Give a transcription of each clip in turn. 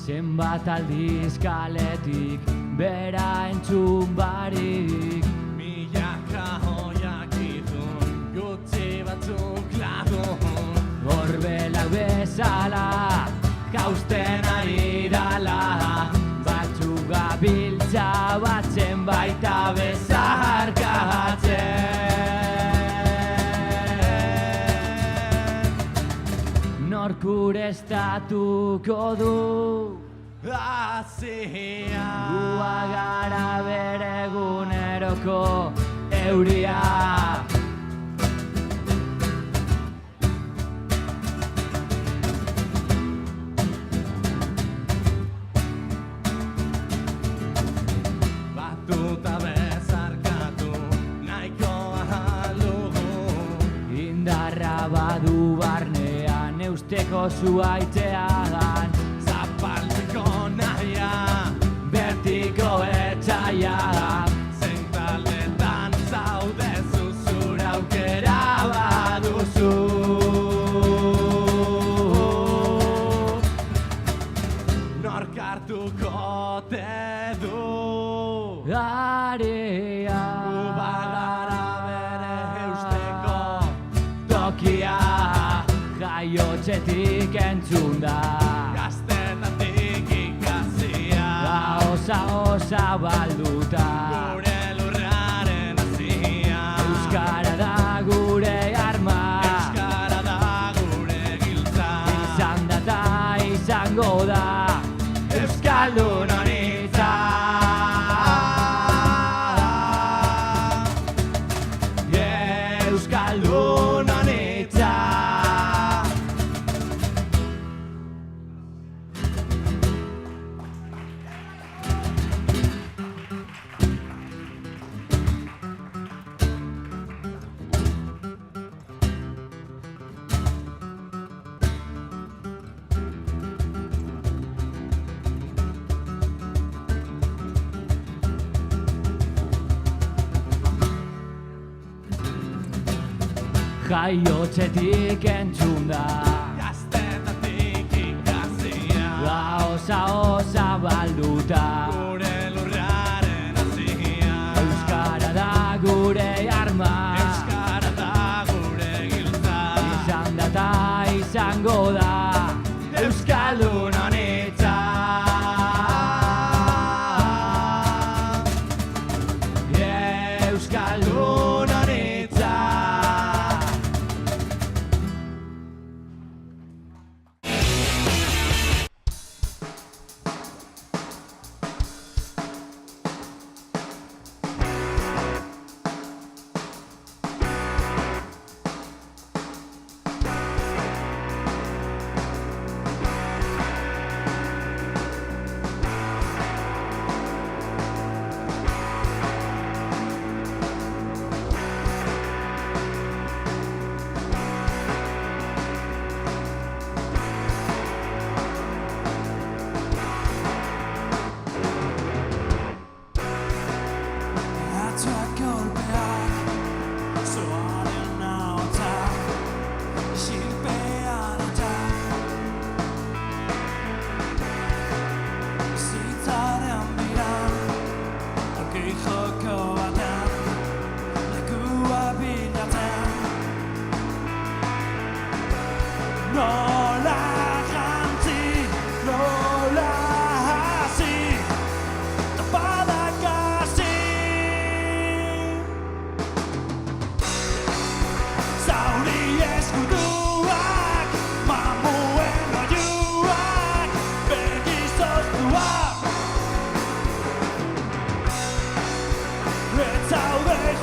Zenbat aldiz kaletik bera entzun barik. Milaka hoiak ditun, gutxi batzuk lagun. Gorbelak bezala, kausten ari dala. Batzuk gabiltza batzen baita bezarkatzen. Nork ureztatuko du Azia Gua gara bere eguneroko euria. Batuta bezarkatu nahikoa dugu. Indarra badu barnean eusteko zuaitzean. Zapaltzeko nahia, Bertiko etxaia. zein taldetan zaude zuzura aukera baduzu. Nork hartuko te du. Area Bagara bere eusteko tokia jaiotzetik entzun da. gaztetatik ikasia. Osa balduta Gure lurraren hazia. Euskara da gure arma. Euskara da gure giltza. Izan da eta izango da Euskaldun honitza. Euskaldun honitza. Jaiotzetik entzun da Gaztetatik ikasia. Osa balduta Gure lurraren hazia. Euskara da gure arma. Euskara da gure giltza. Izan da eta izango da Euskaldun honitza. Euskaldun honitza.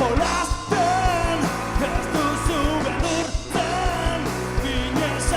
Jolasten, ez duzu beldurtzen, ginez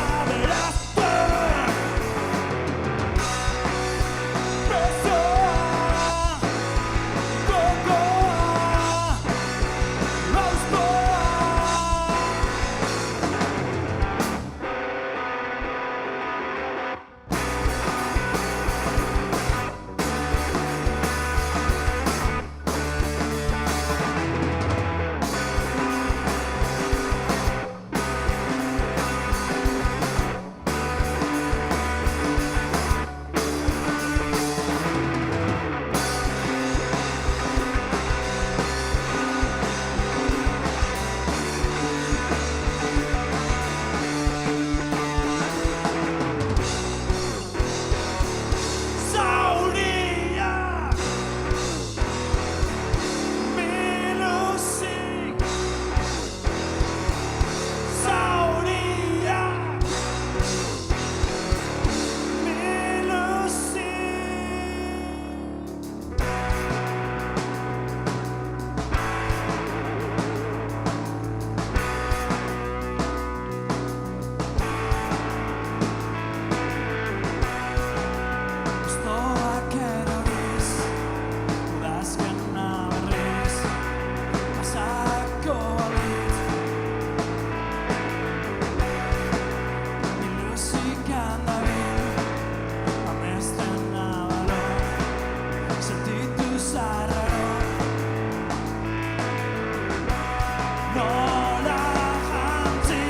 Nola jantzi,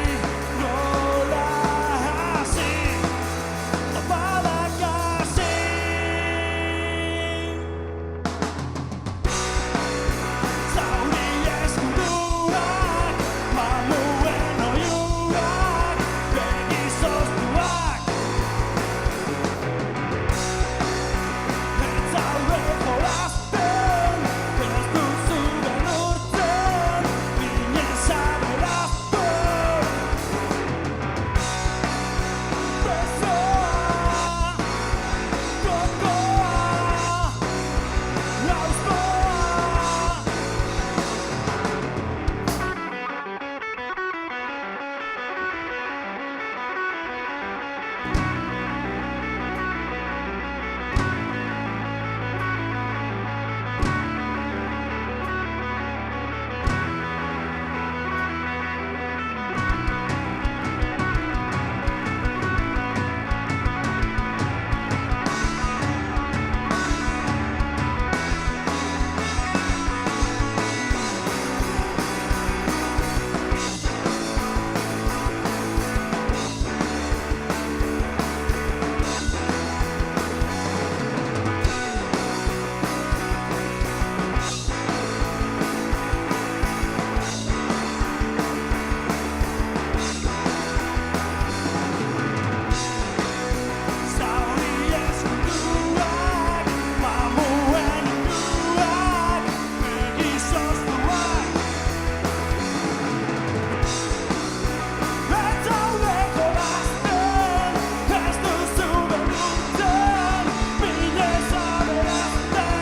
nola hasi, topalak hasi. Zauri eskuduak, mamuen oiuak, begi zoztuak. Ez zaude jolasten, ez duzu benurtzen, minez aberazten. Besoa, gogoa, lauzkoa. Zauri eskuduak, mamuen oiuak, begi zoztuak. Ez zaude jolasten, ez duzu benurtzen, minez aberazten.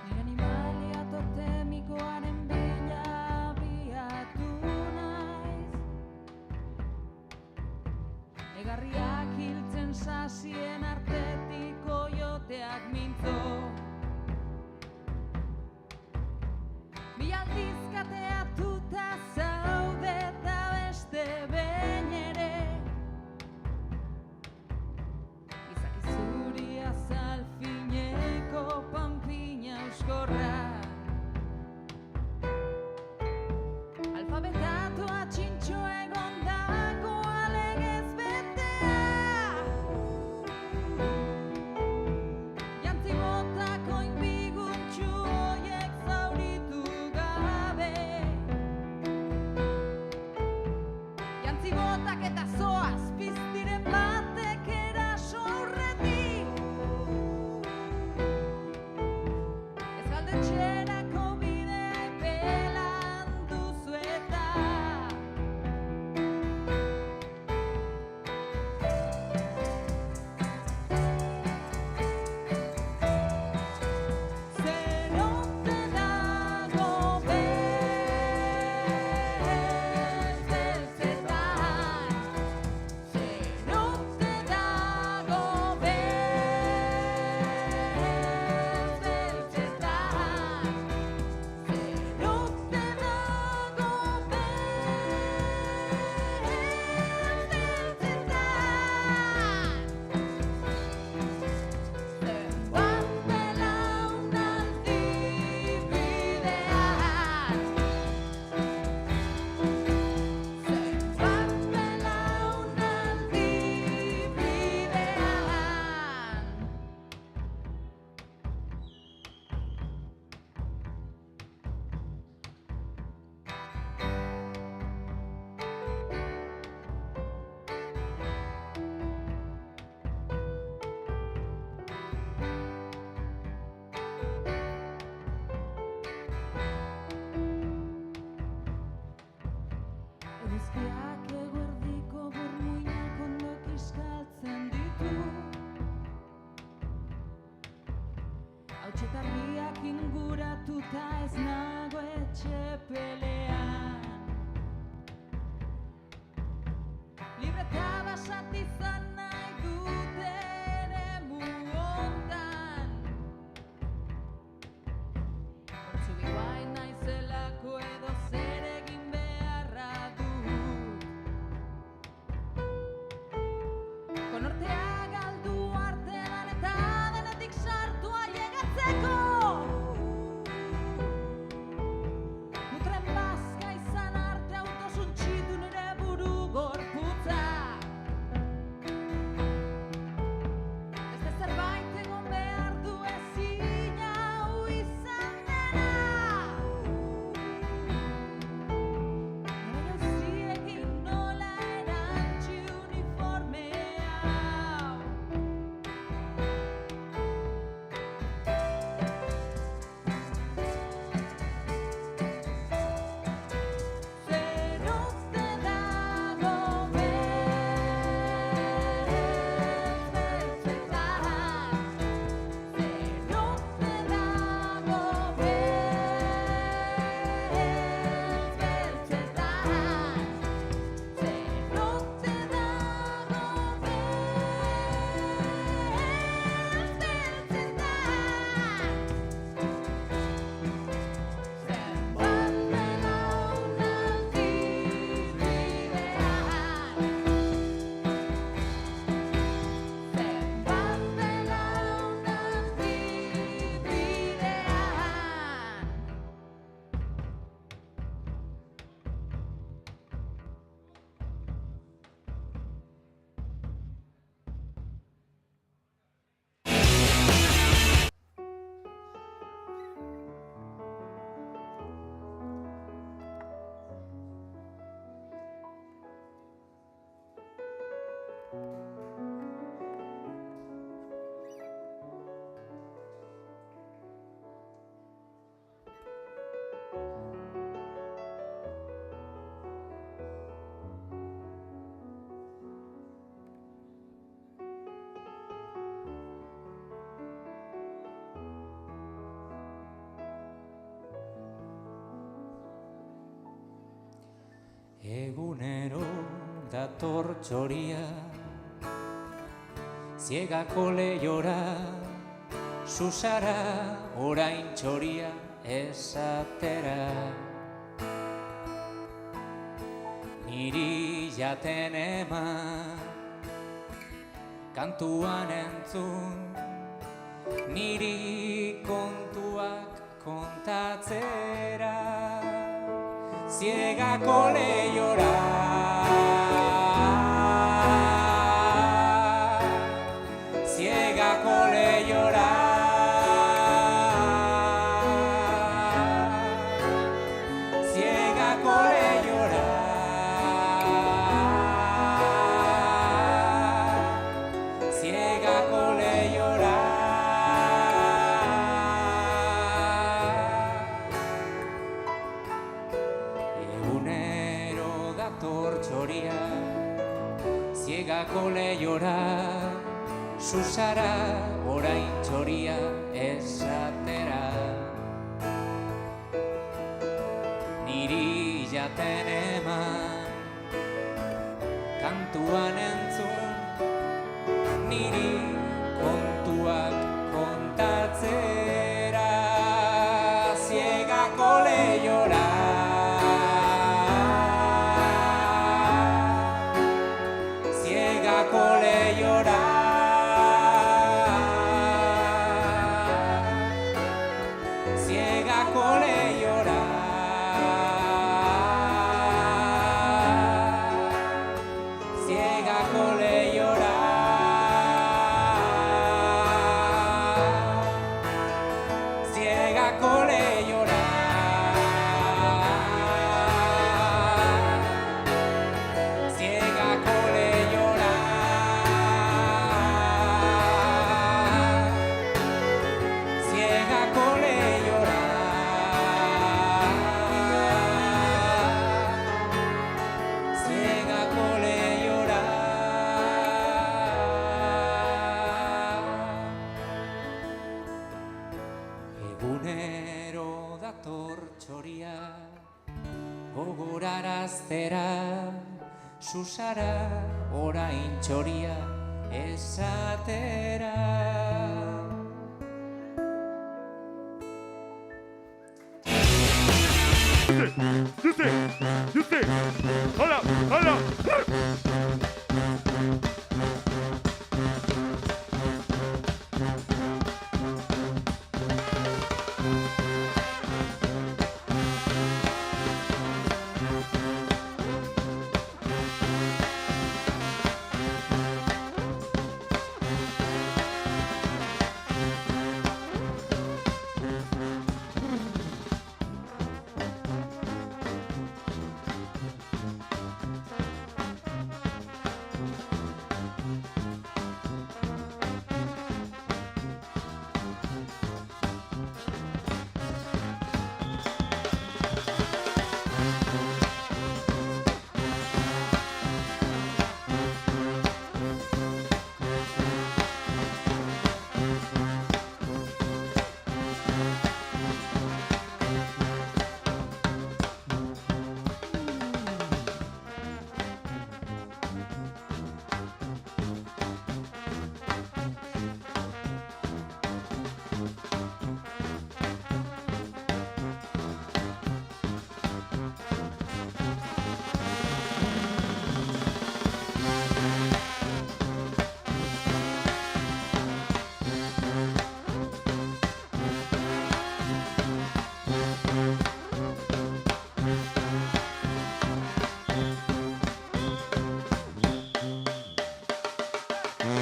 Nire animalia totemikoaren bila abiatu naiz. Egarriak hiltzen sasien artetik koioteak mintzo. Bi aldiz kateatuta zaude eta beste behin ere. Izaki zuri azal fineko panpina euskorra. Alfabetatua txintxo egon dago alegez betea. Jantzi botako inbiguntxu hoiek zauritu gabe. ez nago etxepelean. Libre eta basat izan nahi dut eremu hontan. Hortzugi bai naizelako edo zer egin beharra dut. Konortea galdu artean eta denetik sartu ailegatzeko. Mutren bazka izan arte autosuntxitu nire buru gorputza. Beste zerbait egon behar du ezin hau izan dena. Nire jauziekin nola erantzi uniforme hau. Zer uste dago beltzetan? Zer uste dago Egunero dator txoria, ziegako lehiora, susara orain txoria esatera. Niri jaten eman, kantuan entzun, niri kontuak kontatzera. Ziegako lehiora, ziegako lehiora, ziegako lehiora, ziegako lehiora. Egunero dator txoria, ziegako lehiora, susara orain txoria esatera. Niri jaten eman, kantuan entzun, niri kontuak kontatzera. Ziegako lehiora, ziegako lehiora, ziegako lehiora, ziegako lehiora, ziegako lehiora, ziegako lehiora, ziegako lehiora, historia gogoraraztera, susara orain txoria esatera. Juste, hola, hola.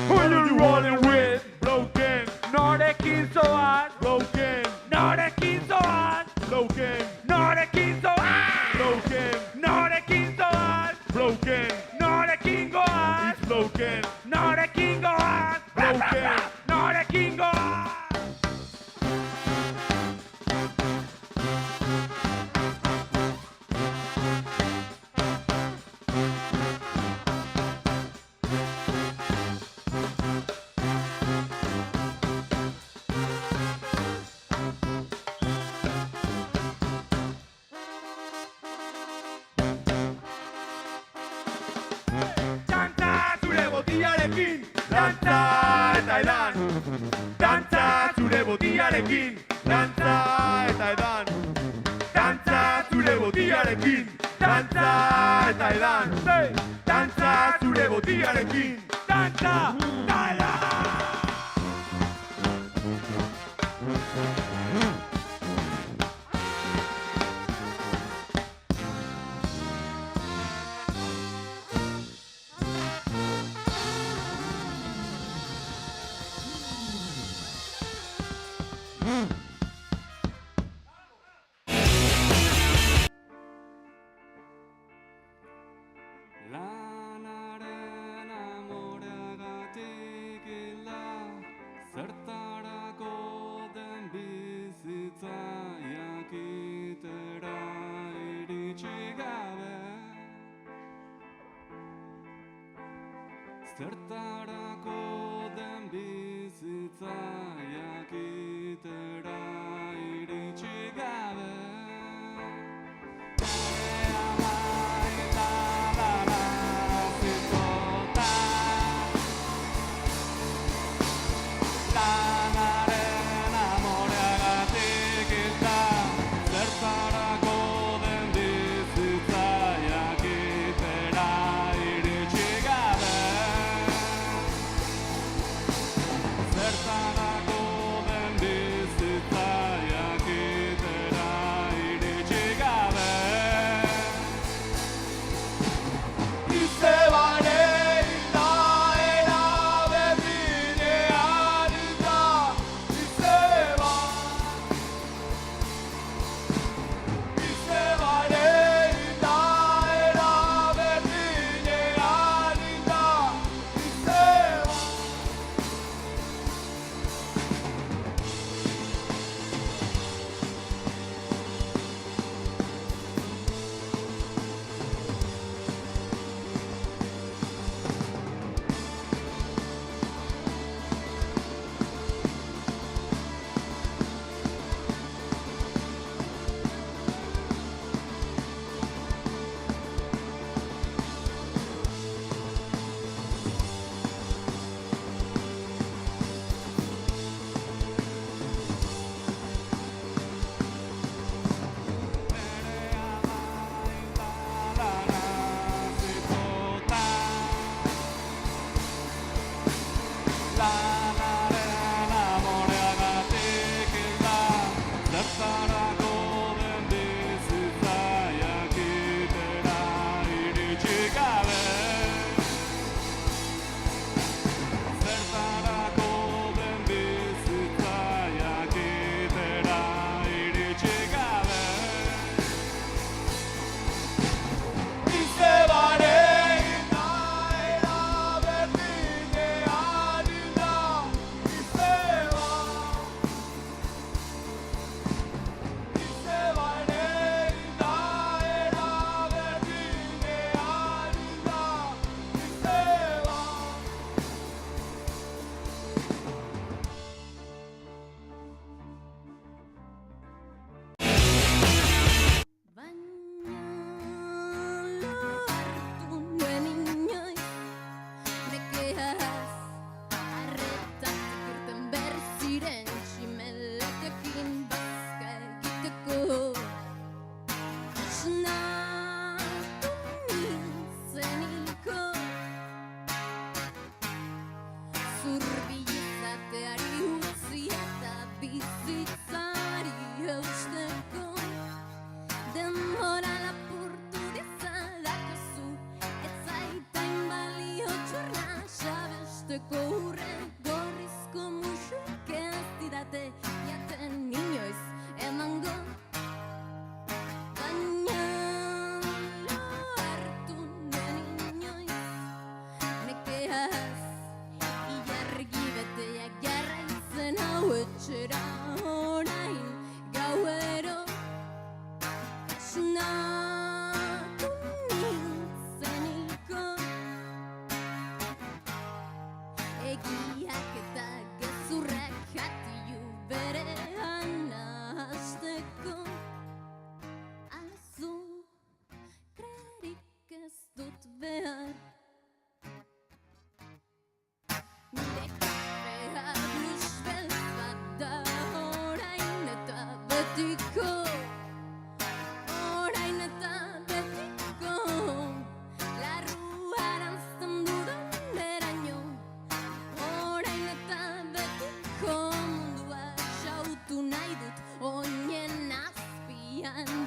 Who you rolling with? Broken. Norekin zoaz, Broken. norekin zoaz, Broken. norekin zoaz, Broken. norekin zoaz, Broken. norekin goaz, It's broken. norekin goaz, Broken. norekin goaz. Dantza zure botilarekin, dantza eta edan. Dantza zure botilarekin, dantza eta edan. Dantza zure botilarekin, dantza eta edan. Dantza zure botilarekin, Dantza, dala! Lanaren amoreagatik hila, zertarako den bizitza jakitera iritsi gabe. Zertarako den bizitza jakitera iritsi gabe. Lanaren amoreagatik hilda, zertarako den bizitza jakitera iritsi gabe. Zertarako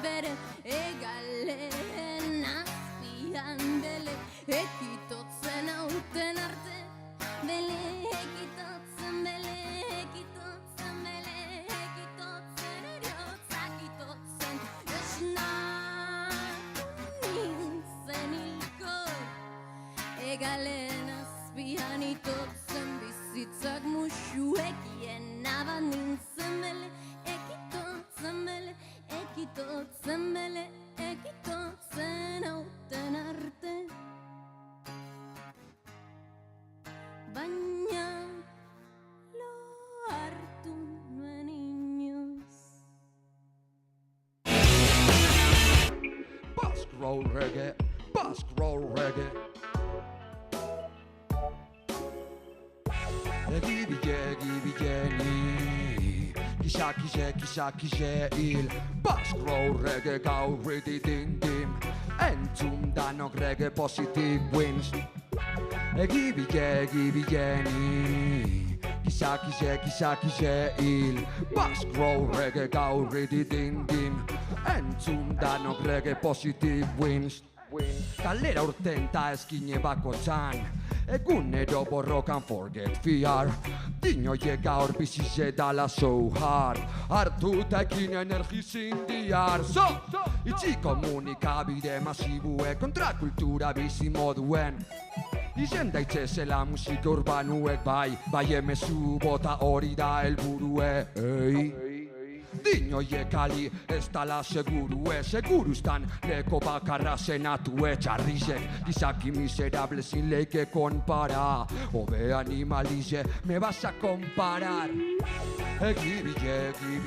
bere egalen azpian bele ekitotzen hauten arte bele ekitotzen eriotzak itotzen esnatu nintzen hilkor egalen azpian itotzen bizitzak musuekien naban nintzen bele ekitotzen hauten arte baina lo hartu nuen inoiz. Basque roll reggae, Basque roll reggae. Egibigeni, kixe hil. Basque roll reggae gaur rididindim. Entzun danok reggae positive wins. Egibigeni, kixe hil. Basque roll reggae gaur rididindim. Entzun danok reggae positive wins. Kalera urten ta eskine bakotzan egunero borrokan forget fear Dinoie gaur bizize dala so hard Hartu ta ekin energiz indiar So, itxi komunikabide masibue kontrakultura bizi moduen Izen daitzezela musika urbanuek bai emezu bota hori da helburue Dinoie kali ez dala seguruztan leko bakarra zenatue Txarrizek gizaki miserable sin leike konpara Obe animalize me vas a comparar Egibigeni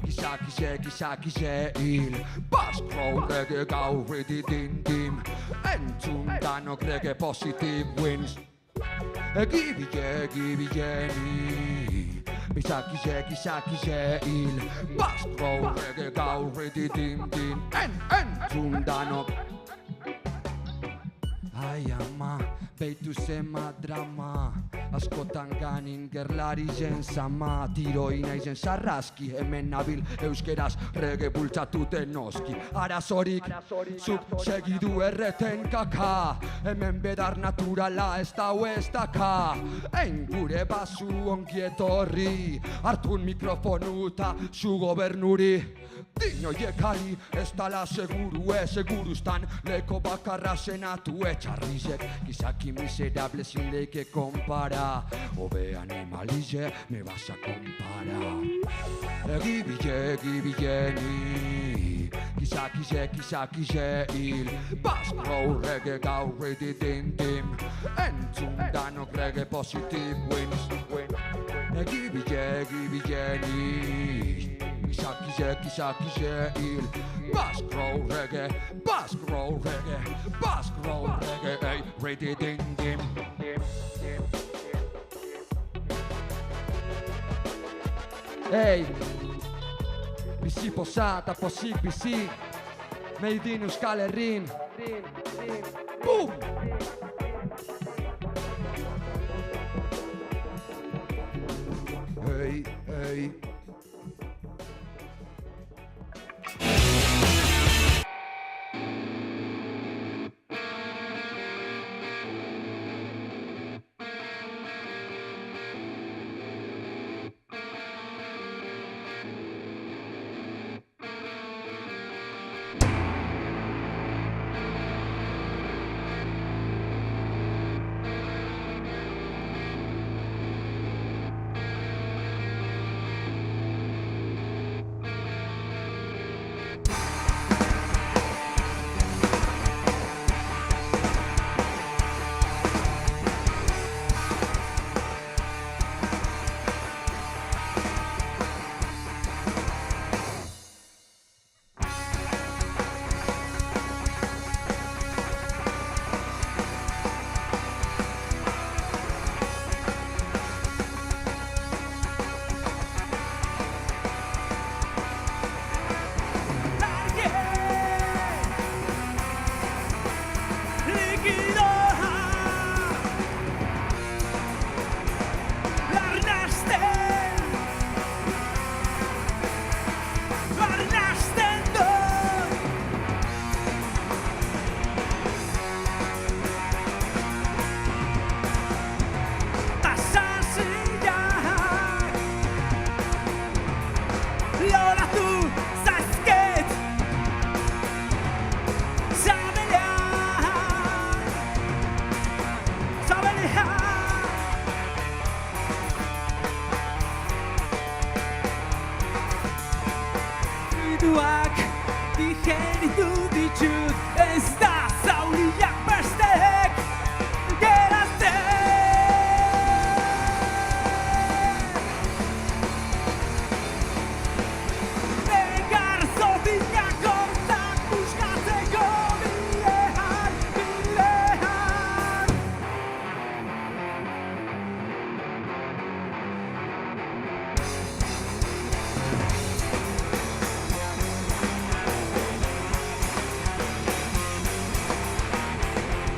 Kixe hil Basque roll reggae gaur rididindim Entzun danok reggae positive wins Egibigeni Kixe hil Basque roll reggae gaur rididindim Entzun danok Ai ama, beitu zema drama Askotan ganin gerlari zen zama Tiroina izen sarraski hemen nabil euskeraz reggae bultzatuten noski Arazorik, zuk segidu erreten kaka Hemen bedar naturala ez dau ez daka Ein gure basu ongietorri Hartun mikrofonu eta zu gobernuri Dinoie kali ez dala seguruztan leko bakarra zenatue Txarrizek gizaki miserable sin leike konpara Obe animalize me vas a compara Egibigeni Kixe hil Basque roll reggae gaur rididindim Entzun danok reggae positive wins Egibigeni Kixe hil Basque roll reggae Hey, rididindim Hey, bizi posata posik bizi Made in Euskal Herrin Boom! Hey Fluiduak digeritu ditut, ez da zauriak bestek geratzen. Negar zotinak hortzak buskatzeko bidean, bidean.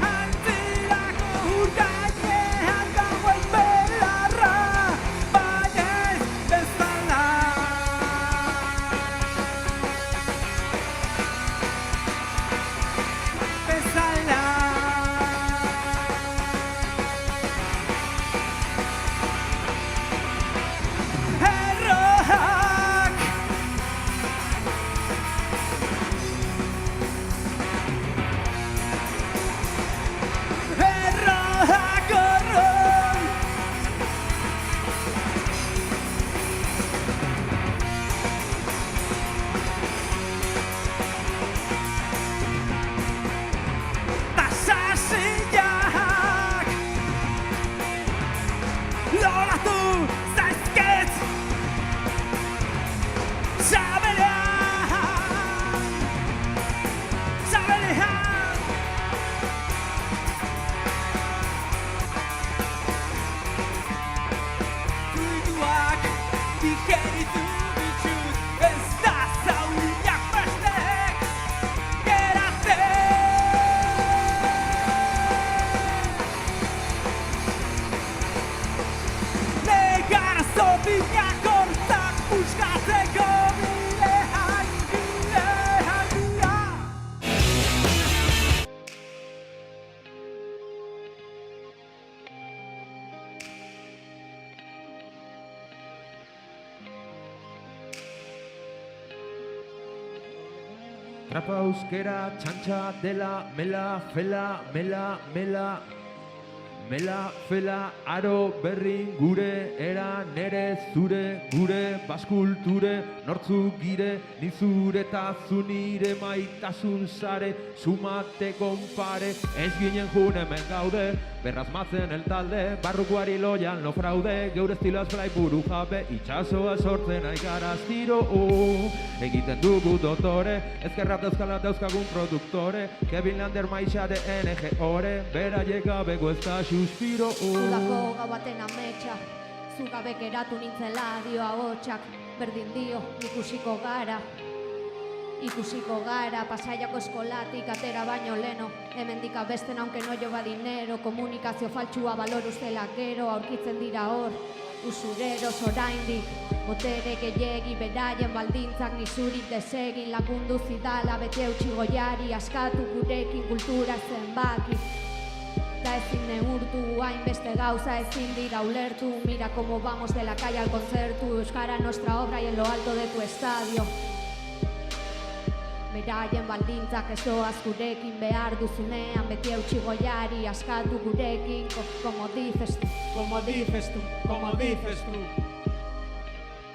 Antzerako urgainean dagoen belarra, baina ez bezala. Bezala. Erroak Erroak horron Ta sasiak loratu zaizket Sabelean Sabelean Fluiduak digeritu ditut, ez da zauriak bestek geratzen. Negar zotinak hortzak buskatzeko bidean, bidean, bidean. Trapa euskera txantxa dela, mela, fela, mela, mela. Mela, fela, aro, berrin, gure, era, nere, zure, gure, baskulture, nortzuk gire, nizure eta zunire maitasun sare, sumate konpare, ez ginen jun hemen gaude, berrazmatzen el talde, barrukoari loian lo fraude, geure estiloaz blai buru jabe, itxasoa sortzen aikara astiro, egiten dugu dotore, ezkerrat euskala dauzkagun produktore, Kevin Lander maixade NG ore, beraiek gabeko ez da suspiro, Udako gau baten ametsa, zugabe geratu nintzela dio ahotsak, berdin dio ikusiko gara. Ikusiko gara, Pasaiako eskolatik atera baino leno, hemendik abesten aunque no lleva dinero, komunikazio faltsua balor ustela gero, aurkitzen dira hor, usureros oraindik, botere gehiegi beraien baldintzak nizurik desegin, lagundu zidala beti eutsi goiari, askatu gurekin kultura zenbaki. Ta ezin neurtu, hainbeste gauza ezin dira ulertu, mira como vamos de la calle al concerto, euskara nuestra obra y en lo alto de tu estadio. Beraien baldintzak ez doaz gurekin behar duzunean, beti eutsi goiari, askatu gurekin, como dices tú, Como dices tú, como dices tú.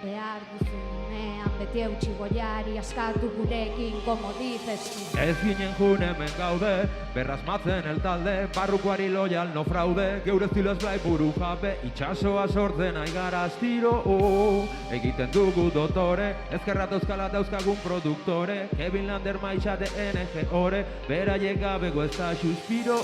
behar duzunean, beti eutsi goiari, askatu gurekin, como dices tú. ez ginen jun hemen gaude, berrazmatzen el talde, barrukoari loial no fraude, geure estiloaz blai buru jabe, itxasoa sortzen aigara astiro, egiten dugu dotore, ezkerrat euskala dauzkagun produktore, Kevin Lander maixade NG ore, beraiek gabeko ez da suspiro,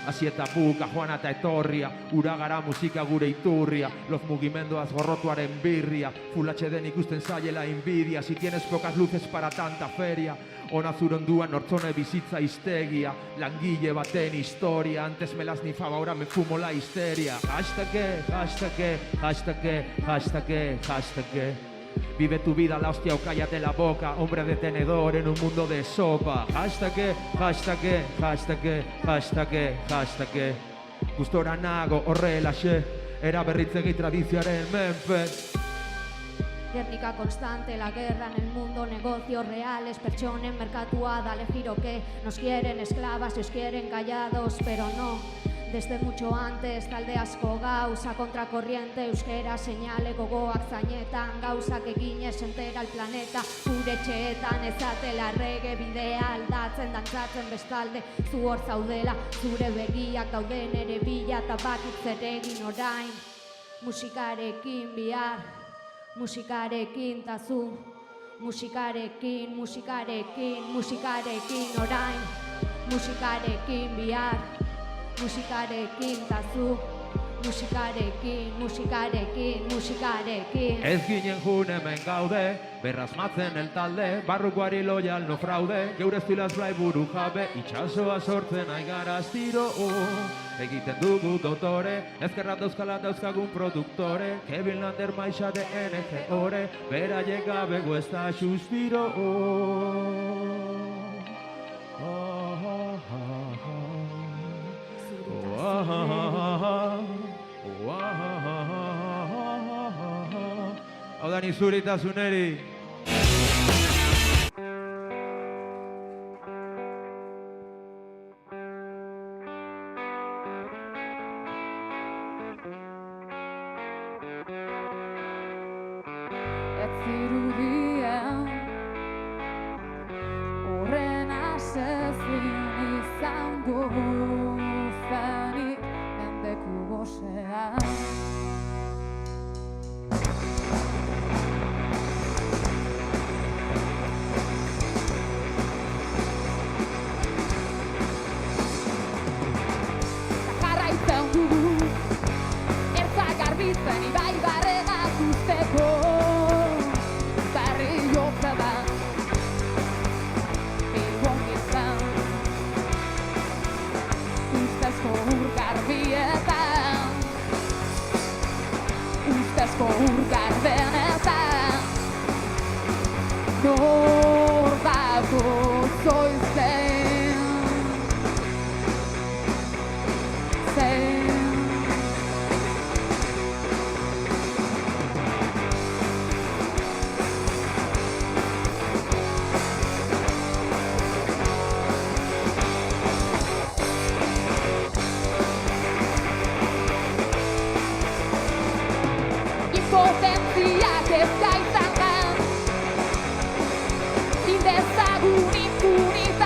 Hasi eta buka, joan eta etorria, ura gara musika gure iturria, loz mugimenduaz gorrotuaren birria, Full HD ikusten zaiela inbidia, si tienes pocas luces para tanta feria, ona zure onduan nortzone bizitza histegia, langile baten historia, antes me las nifaba, ahora me fumo la histeria, hashtag, hashtag, hashtag, hashtag, hashtag. Vive tu vida, la hostia o cállate la boca, hombre de tenedor en un mundo de sopa. Hashtag, hashtag, hashtag, hashtag, hashtag. Gustora nago horrelaxe, eraberritzegi tradizioaren menpe. Guernica constante, la guerra en el mundo, negocios reales, pertsonen merkatua, dale giro que nos quieren esclavas y os quieren callados, pero no. Desde mucho antes talde asko gauza kontrakorriente euskera seinale gogoak zainetan gauzak eginez entera el planeta gure etxeetan ezatela errege bidea aldatzen dantzatzen bestalde zu hor zaudela zure begiak dauden ere bila eta bakit zer egin orain musikarekin bihar musikarekin ta zu musikarekin orain musikarekin bihar musikarekin ta zu musikarekin Ez ginen jun hemen gaude, berrasmatzen el talde, barrukoari loial no fraude, geure estilaz blai buru jabe, itxasoa sortzen aigara astiro, egiten dugu dotore, ezkerran dauzkalan dauzkagun produktore, Kevin Lander maixa de NG ore, beraiek gabego ez da suspiro, Hau da ni zuritasuneri. Ez zirudien horren asezin izango zenik mendeku gosean. Jarraitzen dugu ertza garbitzen ibai barrenak usteko barri jotza da Bilbon gizan ustezko urgarbietan ustezko urgarbenetan nor dago zoizen Impotentziak ez gaizan da Indezagun impunita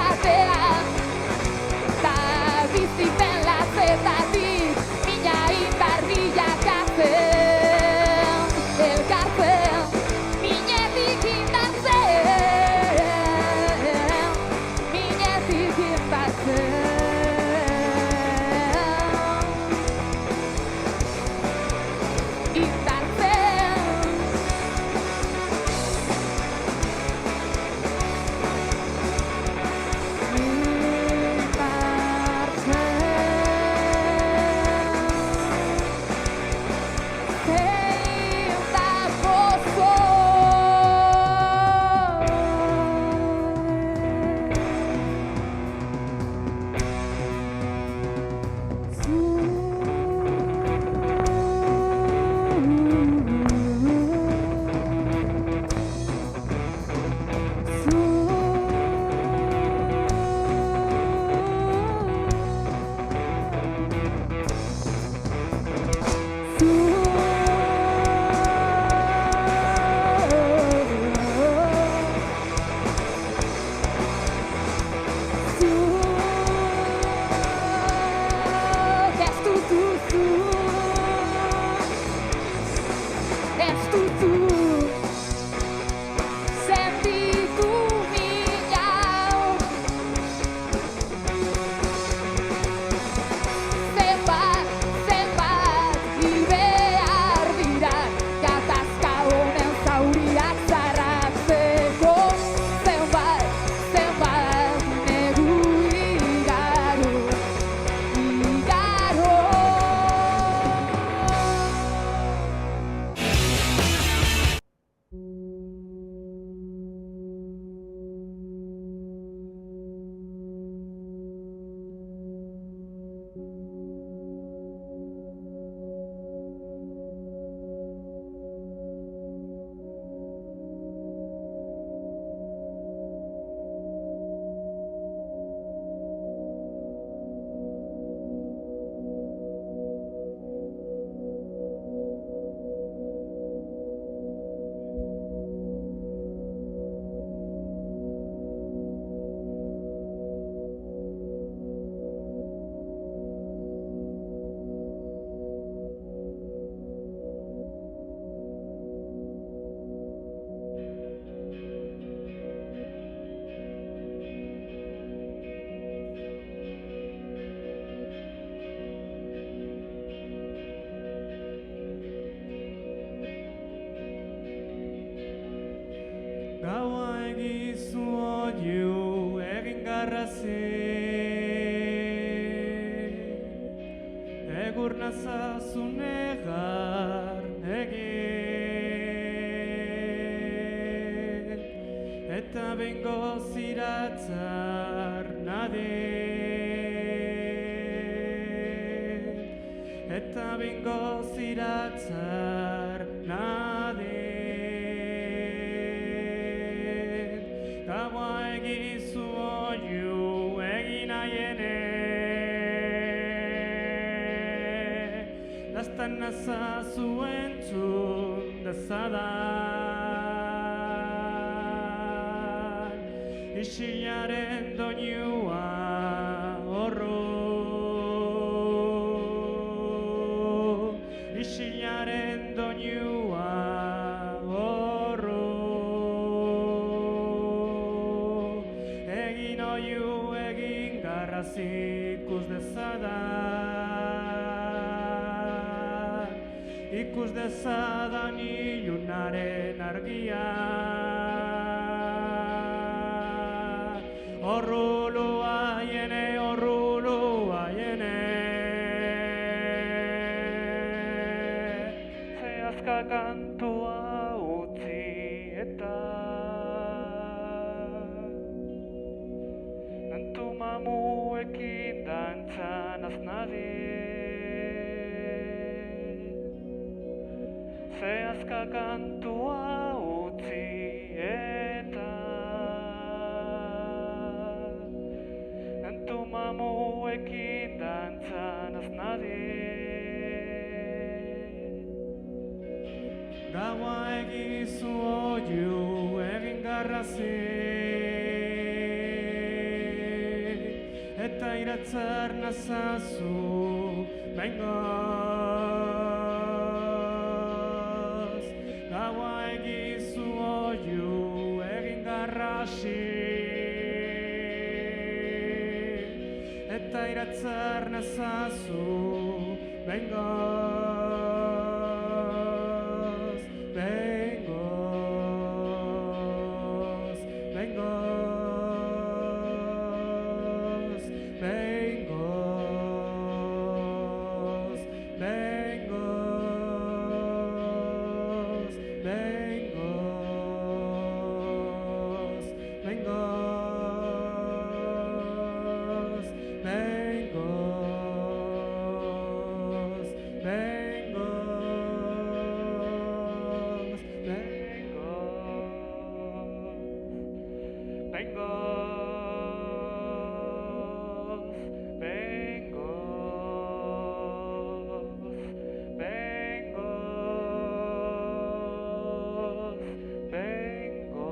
segur nazazu negar egin, eta bengo ziratzar nadin, eta bengo ziratzar nadin, gaua egizu oiu egin aiene, lastan nazazu entzun dezadan, isilaren doinua horro, isilaren doinua horro, egin oiu egin garraz ikus dezadan, ikus dezadan ilunaren argia, horrulu aiene, horrulu aiene, zehazka kantua utzi eta nantu mamuekin dantzan aznadin, zehazka kantua utzi eta nantu mamuekin dantzan aznadin, gaua egizu oiu egin garrazik, eta iratzar nazazu bengoz, gaua egizu oiu egin garrazik, eta iratzar nazazu bengoz, bengoz, bengoz, bengoz, bengoz, bengoz, bengoz, bengoz, bengoz, bengoz, bengoz, bengoz.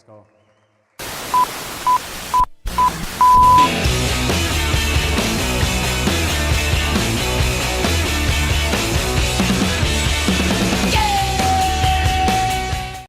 asko.